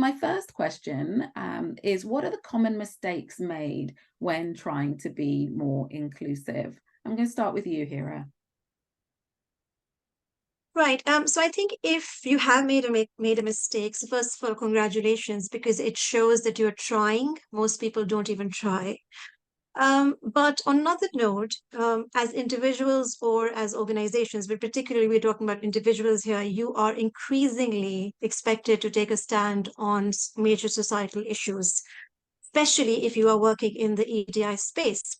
My first question is, what are the common mistakes made when trying to be more inclusive? I'm going to start with you, Hira. Right. So I think if you have made a mistake, so first of all, congratulations, because it shows that you're trying. Most people don't even try. But on another note, as individuals or as organizations, but particularly we're talking about individuals here, you are increasingly expected to take a stand on major societal issues, especially if you are working in the EDI space.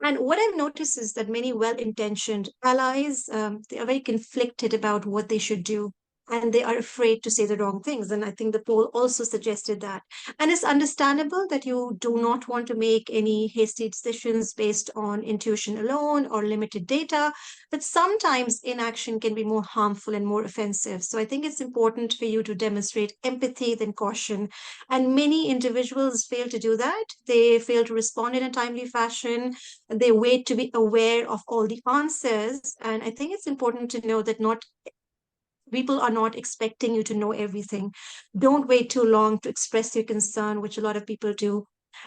And what I've noticed is that many well-intentioned allies, they are very conflicted about what they should do, and they are afraid to say the wrong things. And I think the poll also suggested that. And it's understandable that you do not want to make any hasty decisions based on intuition alone or limited data, but sometimes inaction can be more harmful and more offensive. So I think it's important for you to demonstrate empathy than caution. And many individuals fail to do that. They fail to respond in a timely fashion. They wait to be aware of all the answers. And I think it's important to know that not people are not expecting you to know everything. Don't wait too long to express your concern, which a lot of people do.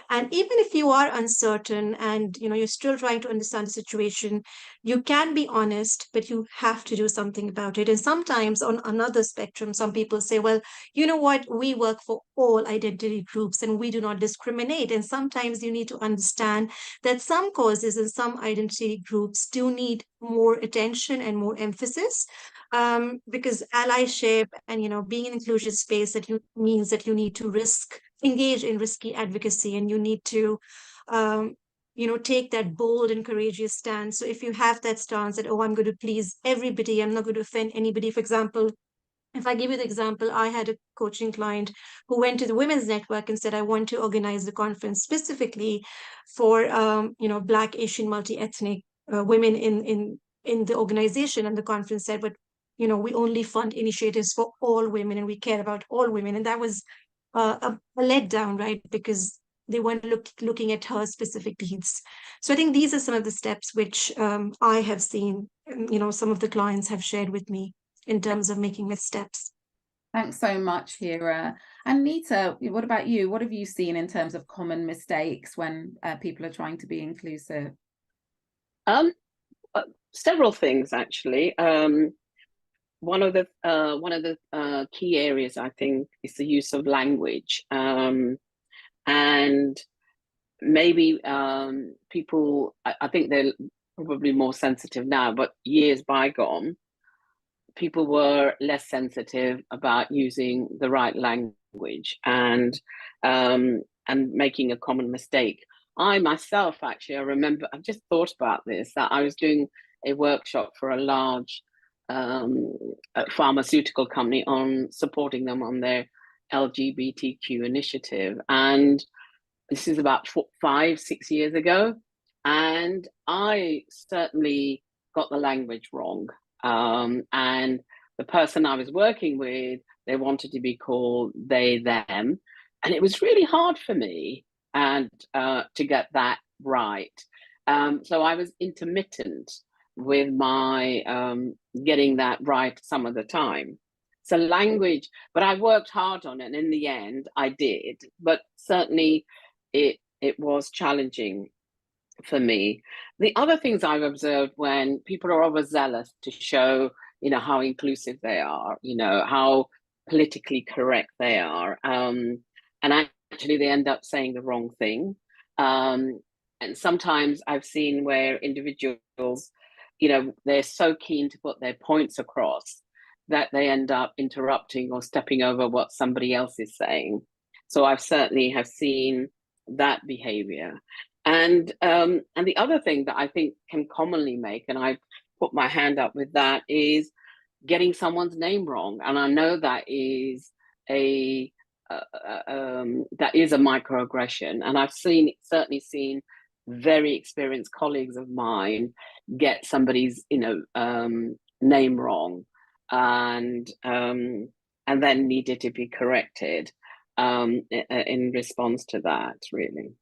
And even if you are uncertain and you're still trying to understand the situation, you can be honest, but you have to do something about it. And sometimes on another spectrum, some people say, well, you know what, we work for all identity groups and we do not discriminate. And sometimes you need to understand that some causes and some identity groups do need more attention and more emphasis, because allyship and being in inclusion space that you means that you need to engage in risky advocacy, and you need to take that bold and courageous stance. So if you have that stance that, oh, I'm going to please everybody, I'm not going to offend anybody. For example, if I give you the example, I had a coaching client who went to the Women's Network and said, I want to organize the conference specifically for Black, Asian, multi-ethnic women in the organization. And the conference said, but we only fund initiatives for all women and we care about all women. And that was a letdown, right? Because they weren't looking at her specific needs. So I think these are some of the steps which I have seen, some of the clients have shared with me in terms of making missteps. Thanks so much, Hira. And Nita, what about you? What have you seen in terms of common mistakes when people are trying to be inclusive? Several things actually. One of the key areas I think is the use of language, and maybe people. I think they're probably more sensitive now, but years bygone, people were less sensitive about using the right language and making a common mistake. I myself, actually, I remember, I've just thought about this, that I was doing a workshop for a large pharmaceutical company on supporting them on their LGBTQ initiative. And this is about 5-6 years ago. And I certainly got the language wrong. And the person I was working with, they wanted to be called they, them. And it was really hard for me and to get that right. So I was intermittent with my getting that right some of the time. So language, but I worked hard on it, and in the end I did, but certainly it was challenging for me. The other things I've observed when people are overzealous to show, how inclusive they are, how politically correct they are, and actually they end up saying the wrong thing. And sometimes I've seen where individuals, they're so keen to put their points across that they end up interrupting or stepping over what somebody else is saying. So I've certainly have seen that behavior. And the other thing that I think can commonly make, and I put my hand up with that, is getting someone's name wrong. And I know that is a microaggression, and I've certainly seen very experienced colleagues of mine get somebody's name wrong, and then needed to be corrected in response to that, really.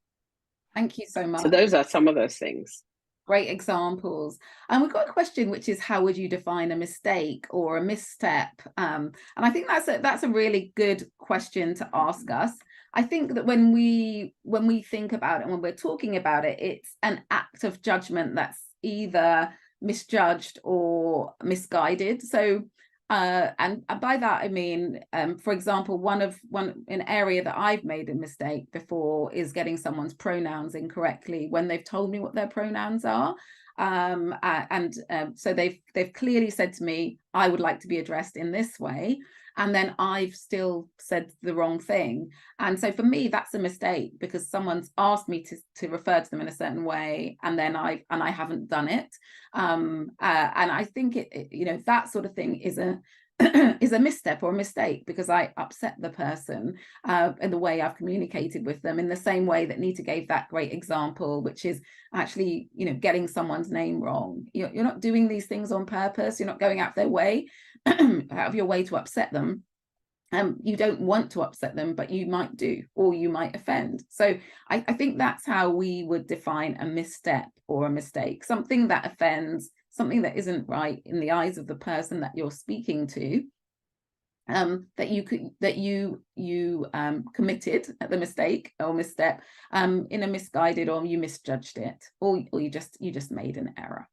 Thank you so much. So those are some of those things. Great examples. And we've got a question, which is, how would you define a mistake or a misstep? And I think that's a really good question to ask us. I think that when we think about it, when we're talking about it, it's an act of judgment that's either misjudged or misguided. So and by that I mean, for example, an area that I've made a mistake before is getting someone's pronouns incorrectly when they've told me what their pronouns are. So they've clearly said to me, I would like to be addressed in this way, and then I've still said the wrong thing. And so for me, that's a mistake, because someone's asked me to refer to them in a certain way, and then I haven't done it. And I think that sort of thing is a is a misstep or a mistake, because I upset the person in the way I've communicated with them, in the same way that Nita gave that great example, which is actually, getting someone's name wrong. You're not doing these things on purpose. You're not going out of your way to upset them. You don't want to upset them, but you might do, or you might offend. So I think that's how we would define a misstep or a mistake: something that offends, something that isn't right in the eyes of the person that you're speaking to, that you committed the mistake or misstep in a misguided, or you misjudged it, or you just made an error.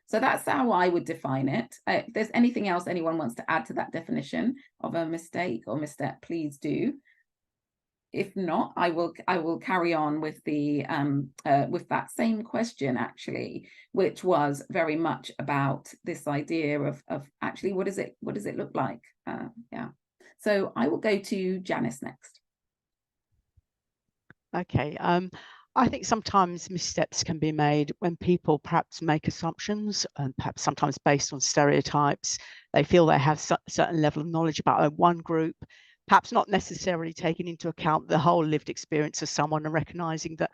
So that's how I would define it. If there's anything else anyone wants to add to that definition of a mistake or misstep, please do. If not, I will carry on with with that same question, actually, which was very much about this idea of actually what does it look like? Yeah. So I will go to Janice next. Okay. I think sometimes missteps can be made when people perhaps make assumptions, and perhaps sometimes based on stereotypes. They feel they have a certain level of knowledge about one group, perhaps not necessarily taking into account the whole lived experience of someone, and recognizing that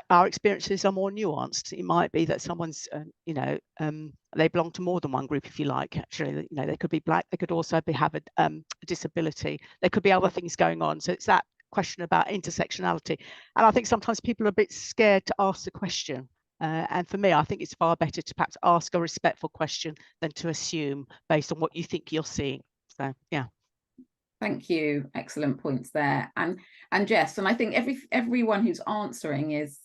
our experiences are more nuanced. It might be that someone's, they belong to more than one group, if you like. Actually, they could be Black, they could also have a disability. There could be other things going on. So it's that question about intersectionality. And I think sometimes people are a bit scared to ask the question. And for me, I think it's far better to perhaps ask a respectful question than to assume based on what you think you're seeing. So, yeah. Thank you. Excellent points there. And Jess, and I think everyone who's answering is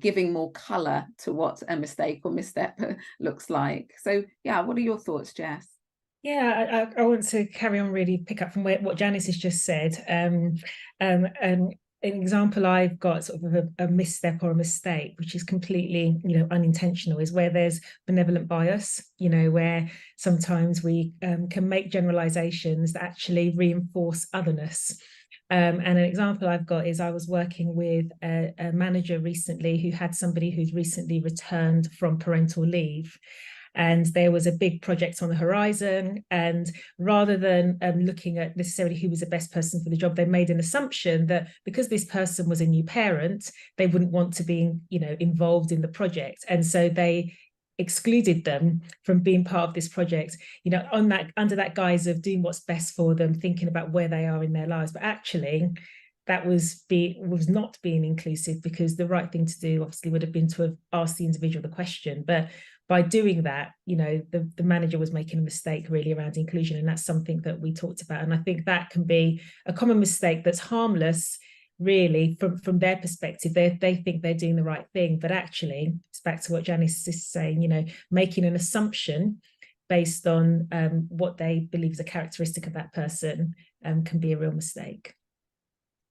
giving more colour to what a mistake or misstep looks like. So yeah, what are your thoughts, Jess? Yeah, I want to carry on, really pick up from what Janice has just said. And an example I've got, sort of a misstep or a mistake, which is completely, unintentional, is where there's benevolent bias, where sometimes we can make generalizations that actually reinforce otherness. And an example I've got is I was working with a manager recently who had somebody who's recently returned from parental leave. And there was a big project on the horizon. And rather than looking at necessarily who was the best person for the job, they made an assumption that because this person was a new parent, they wouldn't want to be, involved in the project. And so they excluded them from being part of this project, under that guise of doing what's best for them, thinking about where they are in their lives. But actually, that was not being inclusive, because the right thing to do obviously would have been to have asked the individual the question. But by doing that, the manager was making a mistake really around inclusion, and that's something that we talked about. And I think that can be a common mistake that's harmless, really, from their perspective. They think they're doing the right thing, but actually, it's back to what Janice is saying, making an assumption based on what they believe is a characteristic of that person can be a real mistake.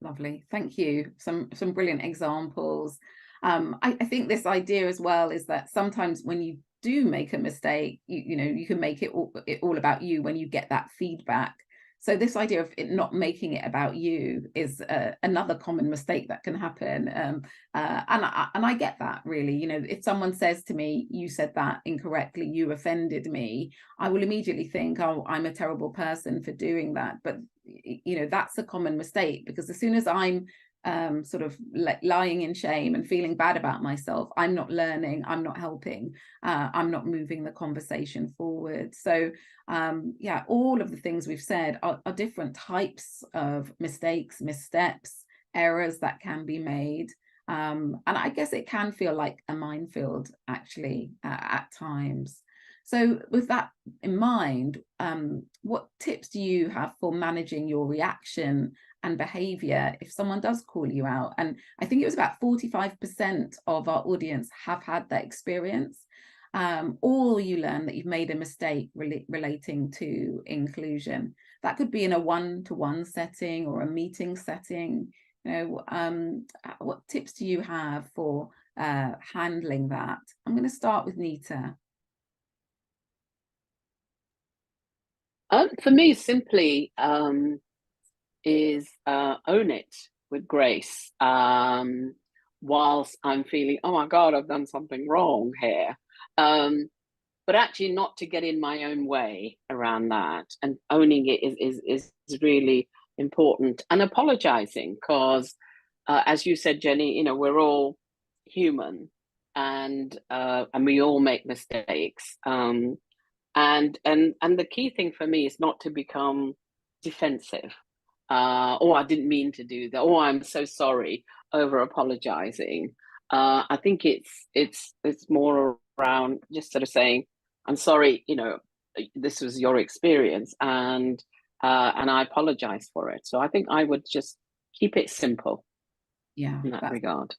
Lovely, thank you. Some brilliant examples. I think this idea as well is that sometimes when you do make a mistake, you can make it all about you when you get that feedback. So this idea of it not making it about you is another common mistake that can happen. And I get that, really. If someone says to me, you said that incorrectly, you offended me, I will immediately think, oh, I'm a terrible person for doing that. But that's a common mistake, because as soon as I'm sort of lying in shame and feeling bad about myself, I'm not learning, I'm not helping, I'm not moving the conversation forward. So yeah, all of the things we've said are different types of mistakes, missteps, errors that can be made. And I guess it can feel like a minefield, actually, at times. So with that in mind, what tips do you have for managing your reaction and behavior if someone does call you out? And I think it was about 45% of our audience have had that experience. Or you learn that you've made a mistake relating to inclusion. That could be in a one-to-one setting or a meeting setting. What tips do you have for handling that? I'm going to start with Nita. For me, simply is own it with grace. Whilst I'm feeling, oh my God, I've done something wrong here. But actually not to get in my own way around that, and owning it is really important, and apologizing, because as you said, Jenny, we're all human, and we all make mistakes. And the key thing for me is not to become defensive. Oh, I didn't mean to do that. Oh, I'm so sorry, over apologizing. I think it's more around just sort of saying, I'm sorry, this was your experience, and I apologize for it. So I think I would just keep it simple. Yeah, in that regard.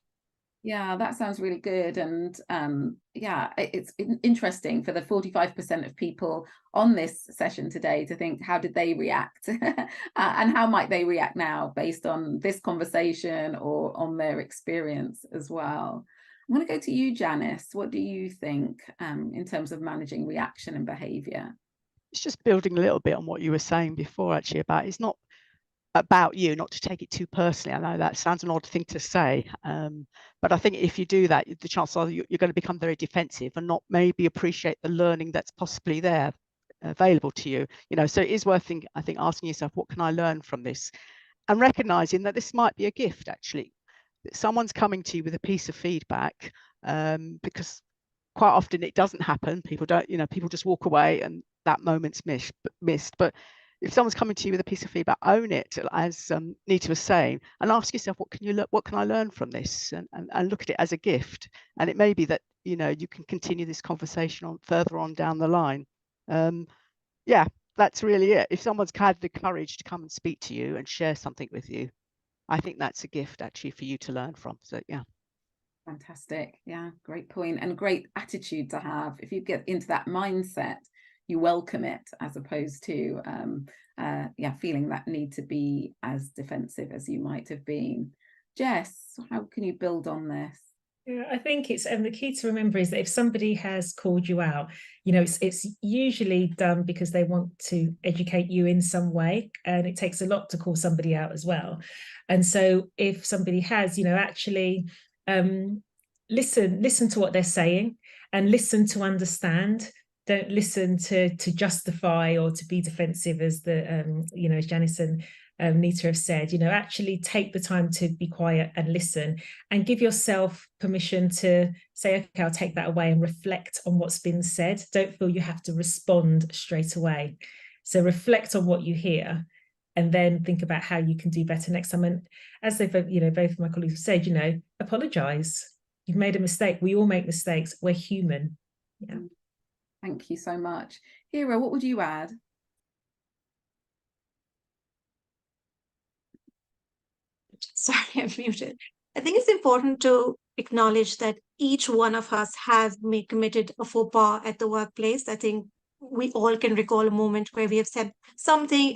Yeah, that sounds really good. And yeah, it's interesting for the 45% of people on this session today to think, how did they react? And how might they react now based on this conversation or on their experience as well? I'm going to go to you, Janice. What do you think in terms of managing reaction and behavior? It's just building a little bit on what you were saying before, actually, about it's not about you, not to take it too personally. I know that sounds an odd thing to say, but I think if you do that, the chances are you're going to become very defensive and not maybe appreciate the learning that's possibly there available to you. So it is worth, I think, asking yourself, what can I learn from this? And recognizing that this might be a gift, actually. Someone's coming to you with a piece of feedback, because quite often it doesn't happen. People don't, people just walk away and that moment's missed. But if someone's coming to you with a piece of feedback, own it, as Nita was saying, and ask yourself, what can I learn from this? And look at it as a gift. And it may be that, you can continue this conversation further on down the line. Yeah, that's really it. If someone's had the courage to come and speak to you and share something with you, I think that's a gift actually for you to learn from. So yeah. Fantastic. Yeah, great point, and great attitude to have. If you get into that mindset, you welcome it, as opposed to feeling that need to be as defensive as you might have been. Jess, how can you build on this? Yeah, I think it's, and the key to remember is that if somebody has called you out, it's usually done because they want to educate you in some way, and it takes a lot to call somebody out as well. And so if somebody has, actually listen to what they're saying, and listen to understand. Don't listen to justify or to be defensive, as as Janice and Nita have said. Actually take the time to be quiet and listen, and give yourself permission to say, okay, I'll take that away and reflect on what's been said. Don't feel you have to respond straight away. So reflect on what you hear, and then think about how you can do better next time. And as they've, both of my colleagues have said, apologize. You've made a mistake. We all make mistakes. We're human. Yeah. Thank you so much. Hira, what would you add? Sorry, I'm muted. I think it's important to acknowledge that each one of us have committed a faux pas at the workplace. I think we all can recall a moment where we have said something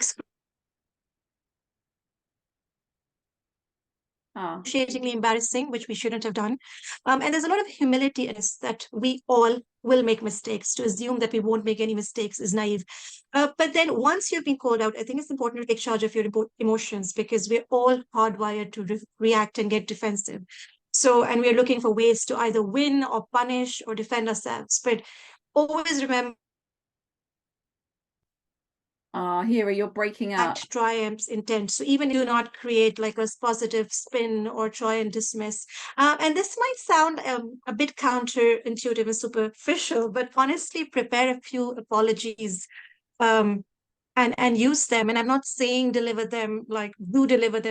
excruciatingly embarrassing, which we shouldn't have done. And there's a lot of humility in us that we all will make mistakes. To assume that we won't make any mistakes is naive. But then once you've been called out, I think it's important to take charge of your emotions, because we're all hardwired to react and get defensive. So, and we're looking for ways to either win or punish or defend ourselves. But always remember, Hira, you're breaking up. Triumph's intent. So even do not create like a positive spin or try and dismiss. And this might sound a bit counterintuitive and superficial, but honestly, prepare a few apologies and use them. And I'm not saying deliver them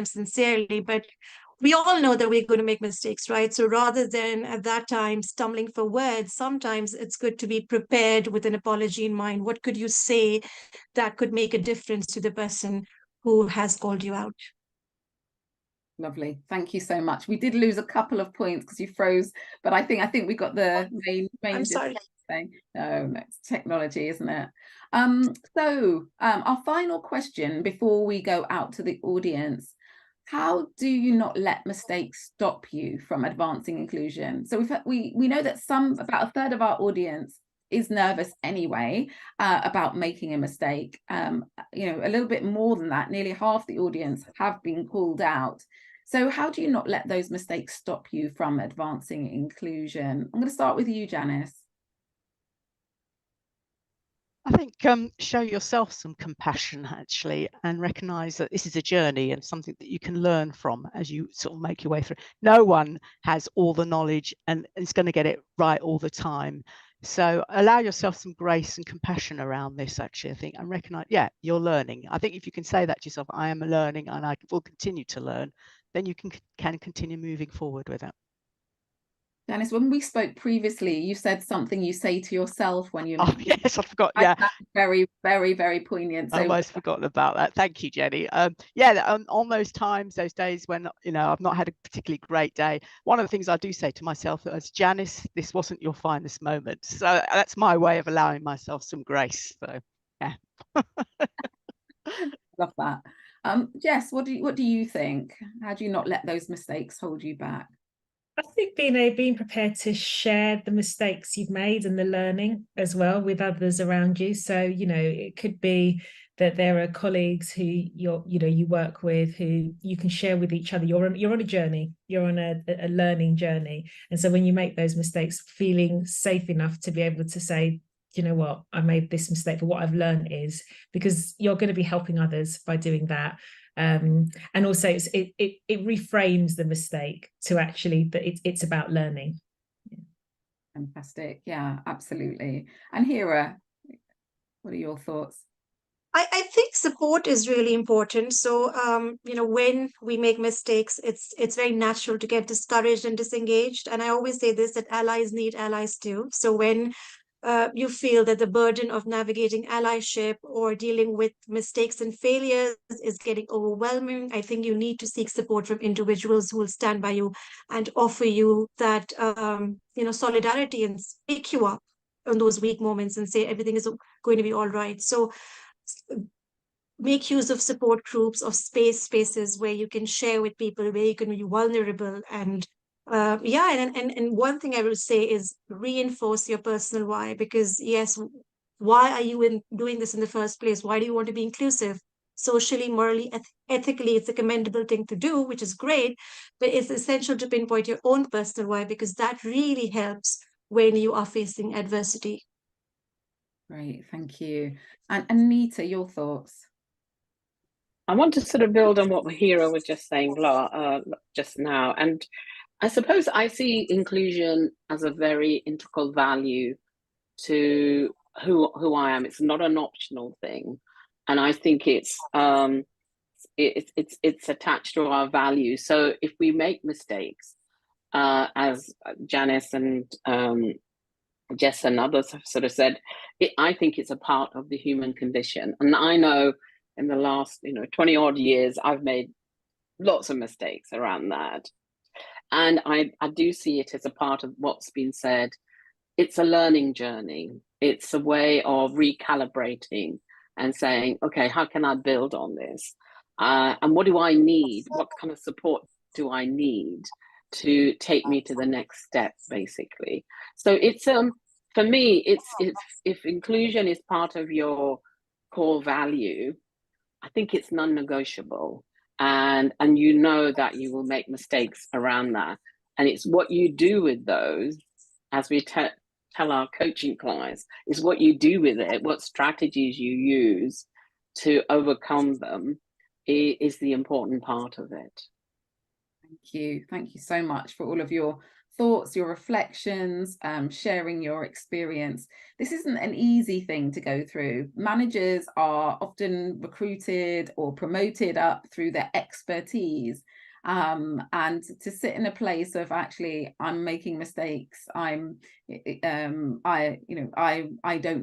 sincerely, but we all know that we're going to make mistakes, right? So rather than at that time stumbling for words, sometimes it's good to be prepared with an apology in mind. What could you say that could make a difference to the person who has called you out? Lovely. Thank you so much. We did lose a couple of points because you froze, but I think we got the main I'm sorry. thing. No, it's technology, isn't it? Our final question before we go out to the audience: how do you not let mistakes stop you from advancing inclusion? So we know that about a third of our audience is nervous anyway about making a mistake. You know, a little bit more than that, nearly half the audience have been called out. So how do you not let those mistakes stop you from advancing inclusion? I'm going to start with you, Janice. I think show yourself some compassion, actually, and recognize that this is a journey and something that you can learn from as you sort of make your way through. No one has all the knowledge and is going to get it right all the time. So allow yourself some grace and compassion around this, actually, I think, and recognize, yeah, you're learning. I think if you can say that to yourself, I am learning and I will continue to learn, then you can continue moving forward with it. Janice, when we spoke previously, you said something you say to yourself when you... Oh, yes, I forgot. Yeah. Very, very, very poignant. So... I almost forgotten about that. Thank you, Jenny. Yeah, on those times, those days when, you know, I've not had a particularly great day, one of the things I do say to myself is, Janice, this wasn't your finest moment. So that's my way of allowing myself some grace. So, yeah. Love that. Jess, what do you think? How do you not let those mistakes hold you back? I think being prepared to share the mistakes you've made and the learning as well with others around you. So, you know, it could be that there are colleagues who you work with who you can share with each other. You're on a journey. You're on a learning journey. And so when you make those mistakes, feeling safe enough to be able to say, you know what, I made this mistake, but what I've learned is, because you're going to be helping others by doing that. And also it reframes the mistake to actually that it's about learning. Fantastic. Yeah, absolutely. And Hira, what are your thoughts? I think support is really important. So, you know, when we make mistakes, it's very natural to get discouraged and disengaged. And I always say this, that allies need allies too. So when you feel that the burden of navigating allyship or dealing with mistakes and failures is getting overwhelming, I think you need to seek support from individuals who will stand by you and offer you that, you know, solidarity and pick you up on those weak moments and say everything is going to be all right. So make use of support groups, of spaces where you can share with people, where you can be vulnerable. And and one thing I will say is reinforce your personal why, because yes, why are you doing this in the first place? Why do you want to be inclusive? Socially, morally, ethically, it's a commendable thing to do, which is great, but it's essential to pinpoint your own personal why, because that really helps when you are facing adversity. Great, thank you. And Anita, your thoughts? I want to sort of build on what Hira was just saying just now. And I suppose I see inclusion as a very integral value to who I am. It's not an optional thing. And I think it's attached to our values. So if we make mistakes, as Janice and Jess and others have sort of said, I think it's a part of the human condition. And I know in the last 20 odd years, I've made lots of mistakes around that. And I do see it as a part of what's been said. It's a learning journey. It's a way of recalibrating and saying, okay, how can I build on this? And what do I need? What kind of support do I need to take me to the next step, basically? So it's for me, it's if inclusion is part of your core value, I think it's non-negotiable. And you know that you will make mistakes around that. And it's what you do with those, as we tell our coaching clients, is what you do with it, what strategies you use to overcome them is the important part of it. Thank you so much for all of your thoughts, your reflections, sharing your experience. This isn't an easy thing to go through. Managers are often recruited or promoted up through their expertise. and to sit in a place of actually I'm making mistakes, I don't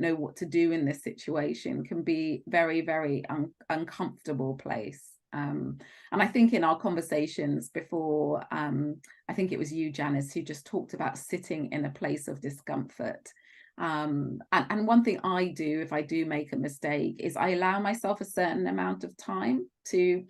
know what to do in this situation, can be very, very uncomfortable place. And I think in our conversations before, I think it was you, Janice, who just talked about sitting in a place of discomfort. And one thing I do if I do make a mistake is I allow myself a certain amount of time to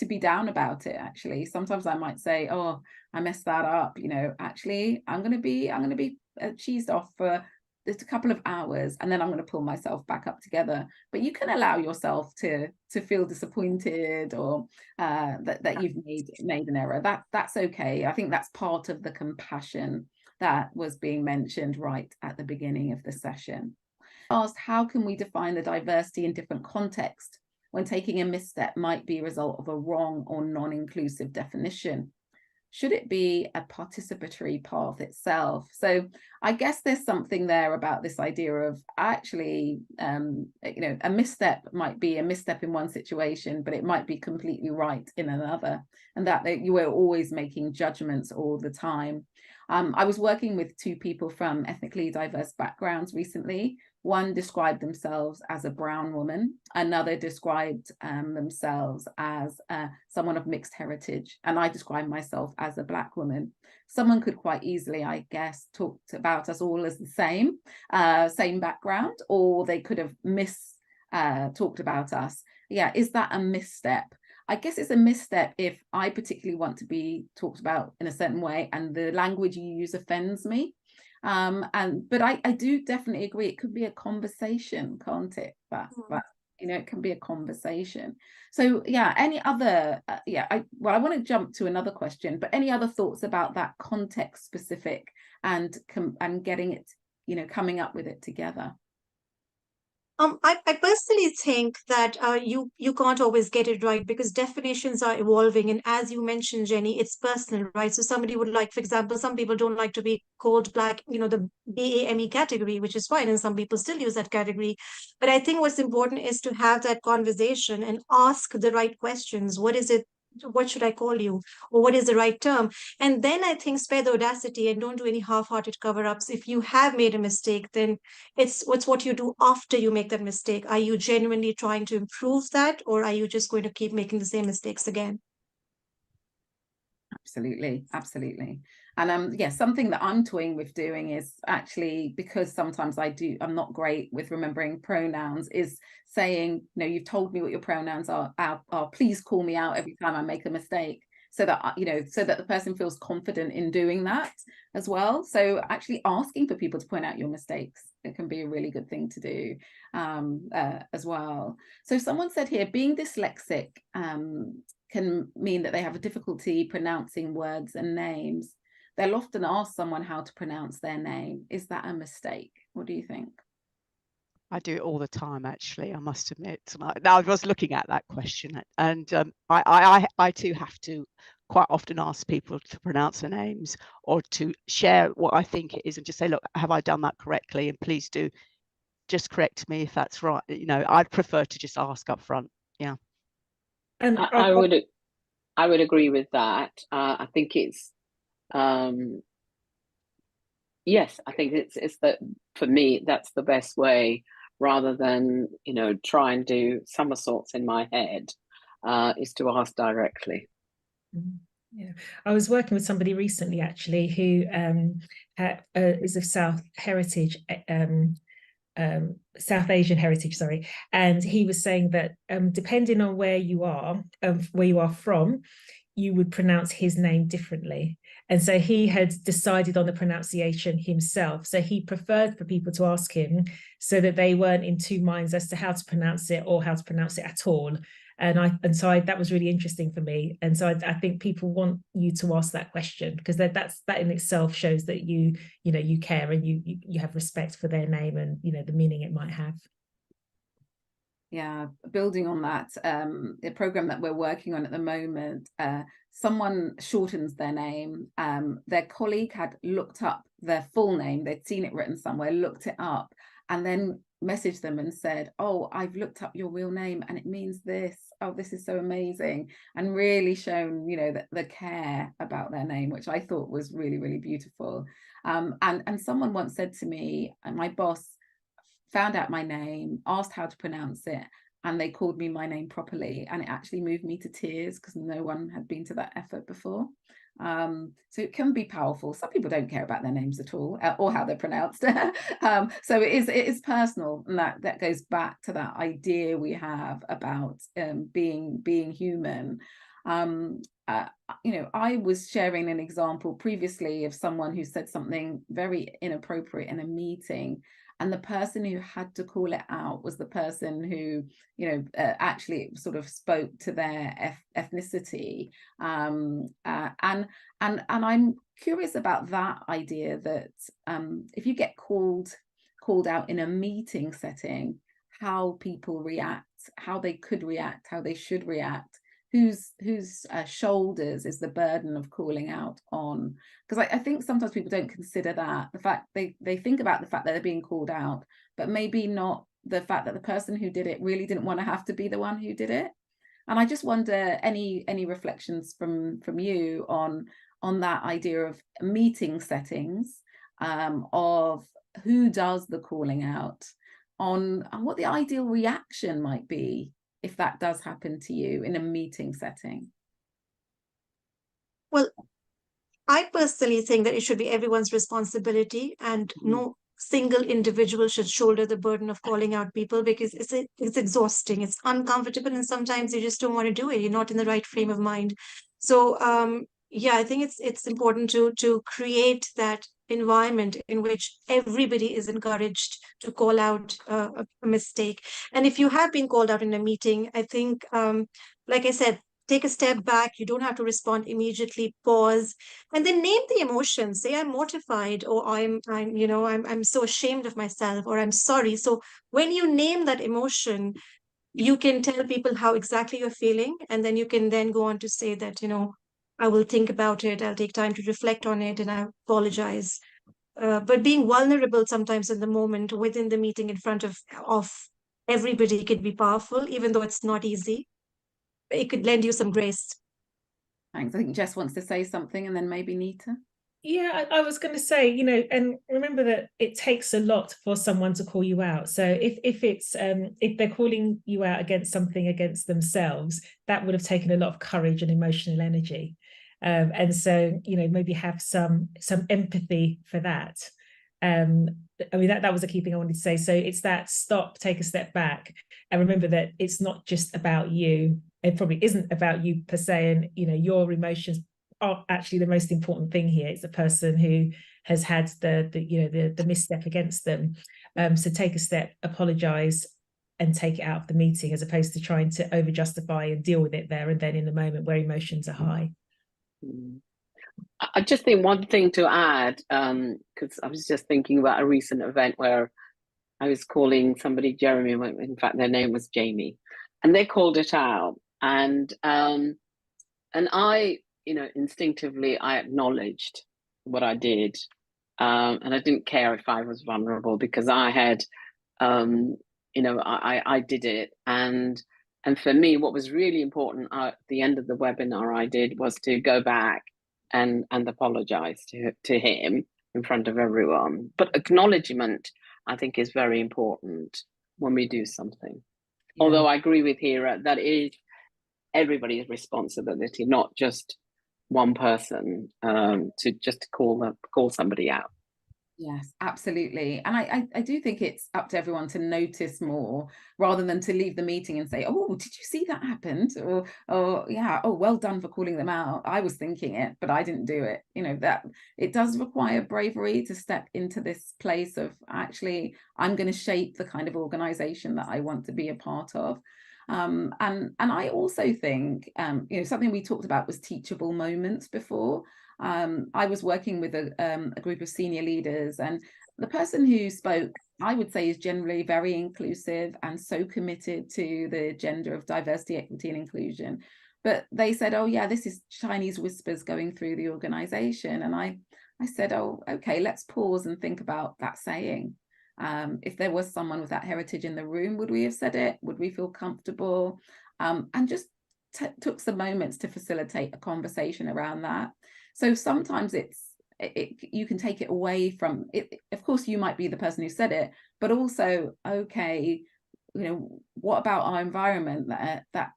be down about it. Actually, sometimes I might say, oh, I messed that up, actually I'm going to be cheesed off for just a couple of hours, and then I'm going to pull myself back up together. But you can allow yourself to feel disappointed, or that you've made an error. That's okay. I think that's part of the compassion that was being mentioned right at the beginning of the session. Asked, how can we define the diversity in different contexts when taking a misstep might be a result of a wrong or non-inclusive definition? Should it be a participatory path itself? So I guess there's something there about this idea of actually, a misstep might be a misstep in one situation, but it might be completely right in another, and that you are always making judgments all the time. I was working with two people from ethnically diverse backgrounds recently. One described themselves as a brown woman, another described themselves as someone of mixed heritage, and I described myself as a Black woman. Someone could quite easily, I guess, talk about us all as the same background, or they could have talked about us. Yeah, is that a misstep? I guess it's a misstep if I particularly want to be talked about in a certain way and the language you use offends me. But I do definitely agree, it could be a conversation, can't it? But it can be a conversation. So yeah, any other I want to jump to another question, but any other thoughts about that context specific and getting it, coming up with it together? I personally think that you can't always get it right because definitions are evolving, and as you mentioned, Jenny, it's personal, right? So somebody would like, for example, some people don't like to be called Black, the BAME category, which is fine, and some people still use that category. But I think what's important is to have that conversation and ask the right questions. What is it? What should I call you? Or what is the right term? And then I think spare the audacity and don't do any half-hearted cover-ups. If you have made a mistake, then it's what you do after you make that mistake. Are you genuinely trying to improve that, or are you just going to keep making the same mistakes again? Absolutely. And something that I'm toying with doing is actually, because sometimes I'm not great with remembering pronouns, is saying, you've told me what your pronouns are, please call me out every time I make a mistake, so that the person feels confident in doing that as well. So actually asking for people to point out your mistakes, it can be a really good thing to do as well. So someone said here, being dyslexic can mean that they have a difficulty pronouncing words and names. They'll often ask someone how to pronounce their name. Is that a mistake? What do you think? I do it all the time, actually, I must admit. I was looking at that question, and I too have to quite often ask people to pronounce their names or to share what I think it is and just say, look, have I done that correctly? And please do just correct me if that's right. I'd prefer to just ask up front. Yeah. And I would agree with that. I think it's yes, I think it's that for me that's the best way, rather than try and do somersaults in my head, is to ask directly. Yeah, I was working with somebody recently actually who is of South Asian heritage, sorry, and he was saying that depending on where you are from, you would pronounce his name differently. And so he had decided on the pronunciation himself. So he preferred for people to ask him so that they weren't in two minds as to how to pronounce it or how to pronounce it at all. And so that was really interesting for me. And so I think people want you to ask that question, because that in itself shows that you care and you have respect for their name and the meaning it might have. Yeah, building on that, the program that we're working on at the moment, someone shortens their name. Their colleague had looked up their full name, they'd seen it written somewhere, looked it up, and then messaged them and said, oh, I've looked up your real name and it means this. Oh, this is so amazing. And really shown, you know, the care about their name, which I thought was really, really beautiful. And someone once said to me, and my boss found out my name, asked how to pronounce it, and they called me my name properly, and it actually moved me to tears because no one had been to that effort before. So it can be powerful. Some people don't care about their names at all, or how they're pronounced. So it is personal, and that goes back to that idea we have about being human. You know, I was sharing an example previously of someone who said something very inappropriate in a meeting, and the person who had to call it out was the person who, you know, actually sort of spoke to their ethnicity. And I'm curious about that idea that if you get called out in a meeting setting, how people react, how they could react, how they should react, whose shoulders is the burden of calling out on? Because I think sometimes people don't consider that, the fact they think about the fact that they're being called out, but maybe not the fact that the person who did it really didn't want to have to be the one who did it. And I just wonder, any reflections from you on that idea of meeting settings, of who does the calling out, on what the ideal reaction might be if that does happen to you in a meeting setting? Well, I personally think that it should be everyone's responsibility, and no single individual should shoulder the burden of calling out people, because it's exhausting, it's uncomfortable, and sometimes you just don't want to do it. You're not in the right frame of mind. So yeah, I think it's important to create that environment in which everybody is encouraged to call out a mistake. And if you have been called out in a meeting, I think, like I said, take a step back. You don't have to respond immediately. Pause, and then name the emotions. Say, I'm mortified, or I'm so ashamed of myself, or I'm sorry. So when you name that emotion, you can tell people how exactly you're feeling, and then you can then go on to say that, I will think about it, I'll take time to reflect on it, and I apologize. But being vulnerable sometimes in the moment, within the meeting, in front of everybody, could be powerful, even though it's not easy. It could lend you some grace. Thanks. I think Jess wants to say something, and then maybe Nita. Yeah, I was going to say, and remember that it takes a lot for someone to call you out. So if they're calling you out against something against themselves, that would have taken a lot of courage and emotional energy. And so, maybe have some empathy for that. I mean, that was a key thing I wanted to say. So it's that stop, take a step back, and remember that it's not just about you. It probably isn't about you per se, and your emotions are actually the most important thing here. It's the person who has had the misstep against them. So take a step, apologize, and take it out of the meeting, as opposed to trying to over justify and deal with it there and then in the moment where emotions are high. I just think one thing to add, because I was just thinking about a recent event where I was calling somebody Jeremy, in fact their name was Jamie, and they called it out, and I, instinctively I acknowledged what I did, and I didn't care if I was vulnerable, because I had, I did it, and for me, what was really important at the end of the webinar I did was to go back and apologize to him in front of everyone. But acknowledgement, I think, is very important when we do something. Yeah. Although I agree with Hira that it is everybody's responsibility, not just one person, to just call somebody out. Yes, absolutely. And I do think it's up to everyone to notice more, rather than to leave the meeting and say, oh, did you see that happened? Or yeah, oh, well done for calling them out. I was thinking it, but I didn't do it. That it does require bravery to step into this place of, actually, I'm going to shape the kind of organization that I want to be a part of. And I also think, something we talked about was teachable moments before. I was working with a group of senior leaders, and the person who spoke, I would say, is generally very inclusive and so committed to the agenda of diversity, equity, and inclusion. But they said, oh yeah, this is Chinese whispers going through the organization. And I said, oh, okay, let's pause and think about that saying. If there was someone with that heritage in the room, would we have said it? Would we feel comfortable? And just took some moments to facilitate a conversation around that. So sometimes you can take it away from it. Of course, you might be the person who said it, but also, okay, what about our environment that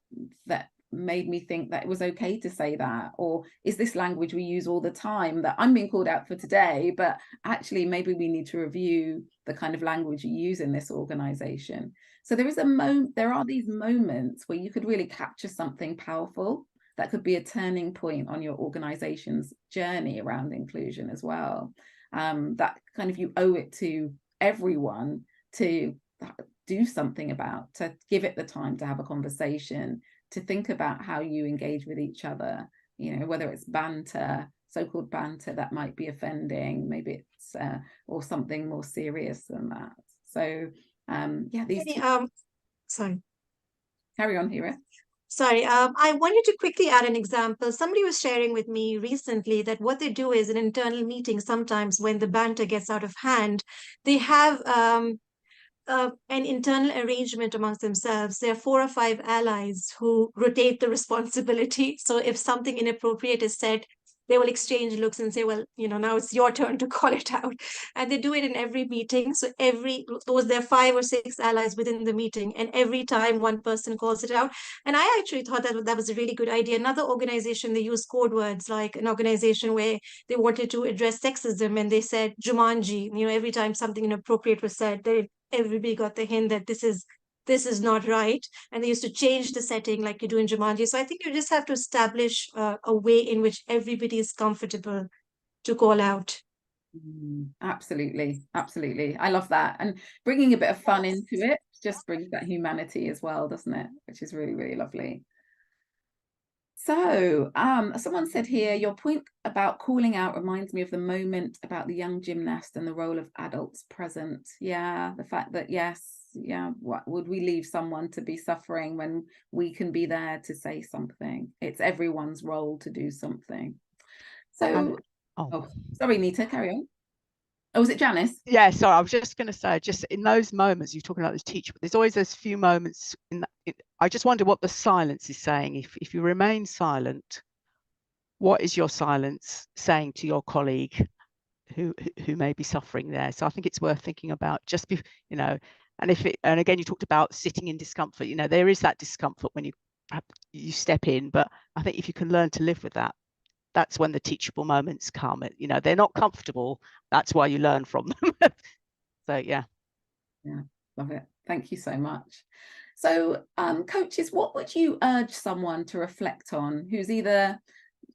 made me think that it was okay to say that? Or is this language we use all the time that I'm being called out for today, but actually maybe we need to review the kind of language you use in this organization? So there are these moments where you could really capture something powerful that could be a turning point on your organization's journey around inclusion as well. That kind of, you owe it to everyone to do something about, to give it the time to have a conversation, to think about how you engage with each other, whether it's banter, so-called banter that might be offending, maybe it's or something more serious than that. So sorry. Carry on, Hira. Sorry, I wanted to quickly add an example. Somebody was sharing with me recently that what they do is an internal meeting. Sometimes when the banter gets out of hand, they have an internal arrangement amongst themselves. There are 4 or 5 allies who rotate the responsibility. So if something inappropriate is said, they will exchange looks and say, well, now it's your turn to call it out. And they do it in every meeting. So there are 5 or 6 allies within the meeting, and every time one person calls it out. And I actually thought that was a really good idea. Another organization, they use code words, like an organization where they wanted to address sexism, and they said Jumanji. Every time something inappropriate was said, everybody got the hint that this is not right, and they used to change the setting like you do in Jumanji. So I think you just have to establish a way in which everybody is comfortable to call out. Absolutely, absolutely. I love that. And bringing a bit of fun into it just brings that humanity as well, doesn't it? Which is really, really lovely. So someone said here, your point about calling out reminds me of the moment about the young gymnast and the role of adults present. Yeah, the fact that, what would we leave someone to be suffering when we can be there to say something? It's everyone's role to do something. So, sorry, Nita, carry on. Oh, was it Janice? Yeah, sorry, I was just going to say, just in those moments, you're talking about this teacher, but there's always those few moments I just wonder what the silence is saying. If you remain silent, what is your silence saying to your colleague who may be suffering there? So I think it's worth thinking about, and again, you talked about sitting in discomfort. There is that discomfort when you step in, but I think if you can learn to live with that, that's when the teachable moments come. They're not comfortable. That's why you learn from them. So yeah, love it. Thank you so much. So coaches, what would you urge someone to reflect on who's either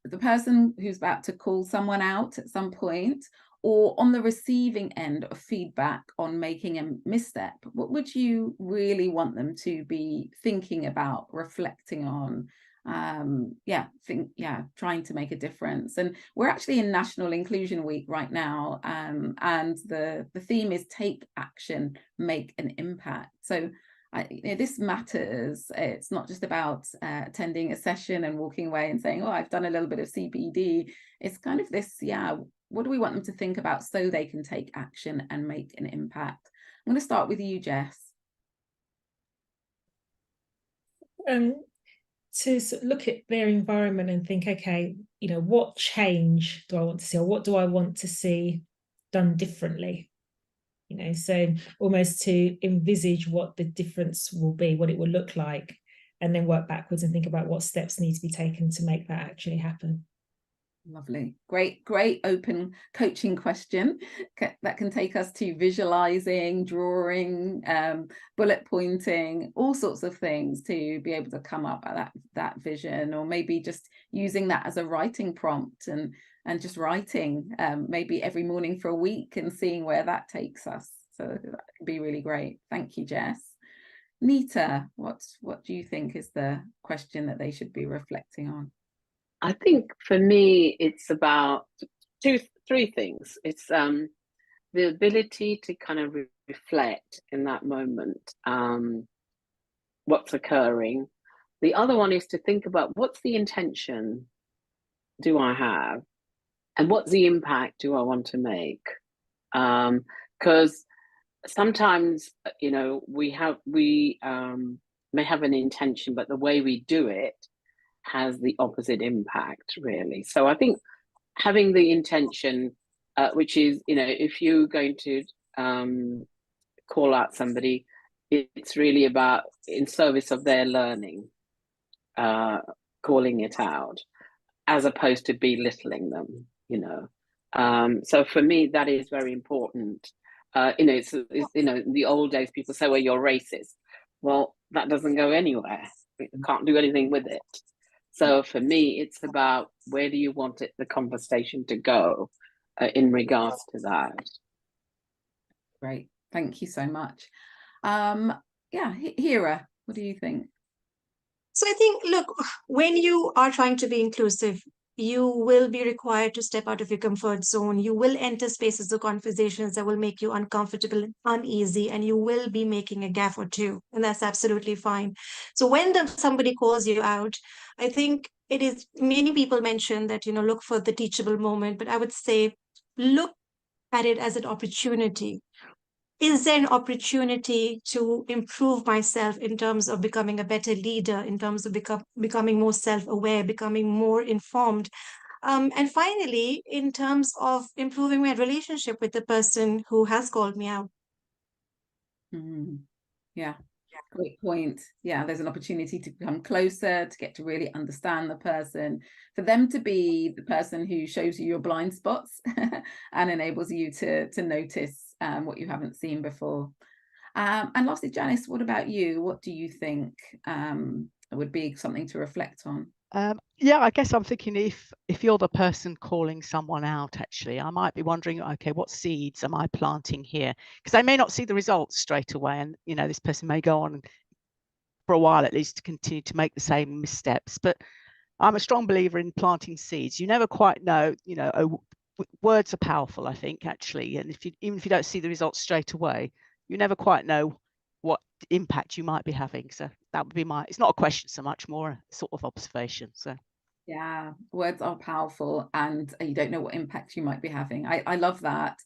the person who's about to call someone out at some point, or on the receiving end of feedback on making a misstep? What would you really want them to be thinking about, reflecting on? Trying to make a difference. And we're actually in National Inclusion Week right now, and the theme is take action, make an impact. So this matters. It's not just about attending a session and walking away and saying, oh, I've done a little bit of CBD. It's kind of this, what do we want them to think about so they can take action and make an impact? I'm going to start with you, Jess. To look at their environment and think, okay, what change do I want to see, or what do I want to see done differently? So almost to envisage what the difference will be, what it will look like, and then work backwards and think about what steps need to be taken to make that actually happen. Lovely. Great open coaching question that can take us to visualizing, drawing, bullet pointing, all sorts of things to be able to come up at that vision, or maybe just using that as a writing prompt and just writing maybe every morning for a week and seeing where that takes us. So that could be really great. Thank you, Jess. Nita, what do you think is the question that they should be reflecting on? I think for me, it's about 3 things. It's the ability to kind of reflect in that moment what's occurring. The other one is to think about what's the intention do I have, and what's the impact do I want to make? Because sometimes, you know, we may have an intention, but the way we do it has the opposite impact, really. So I think having the intention, which is, you know, if you're going to call out somebody, it's really about in service of their learning, calling it out, as opposed to belittling them, you know. So for me, that is very important. You know, it's, you know, in the old days, people say, well, you're racist. Well, that doesn't go anywhere. We can't do anything with it. So for me, it's about where do you want the conversation to go in regards to that. Great. Thank you so much. Yeah, Hira, what do you think? So I think, look, when you are trying to be inclusive, you will be required to step out of your comfort zone. You will enter spaces of conversations that will make you uncomfortable, uneasy, and you will be making a gaffe or two, and that's absolutely fine. So when somebody calls you out, I think it is, many people mention that, you know, look for the teachable moment, but I would say look at it as an opportunity. Is there an opportunity to improve myself in terms of becoming a better leader, in terms of becoming more self-aware, becoming more informed? And finally, in terms of improving my relationship with the person who has called me out. Yeah, great point. Yeah, there's an opportunity to become closer, to get to really understand the person, for them to be the person who shows you your blind spots and enables you to notice what you haven't seen before. And lastly, Janice, what about you? What do you think would be something to reflect on? Yeah, I guess I'm thinking if you're the person calling someone out, actually, I might be wondering, okay, what seeds am I planting here? Because they may not see the results straight away, and you know, this person may go on for a while at least to continue to make the same missteps. But I'm a strong believer in planting seeds. You never quite know, you know, words are powerful, I think, actually, and even if you don't see the results straight away, you never quite know what impact you might be having. So that would be it's not a question so much, more a sort of observation. So yeah, words are powerful, and you don't know what impact you might be having. I love that.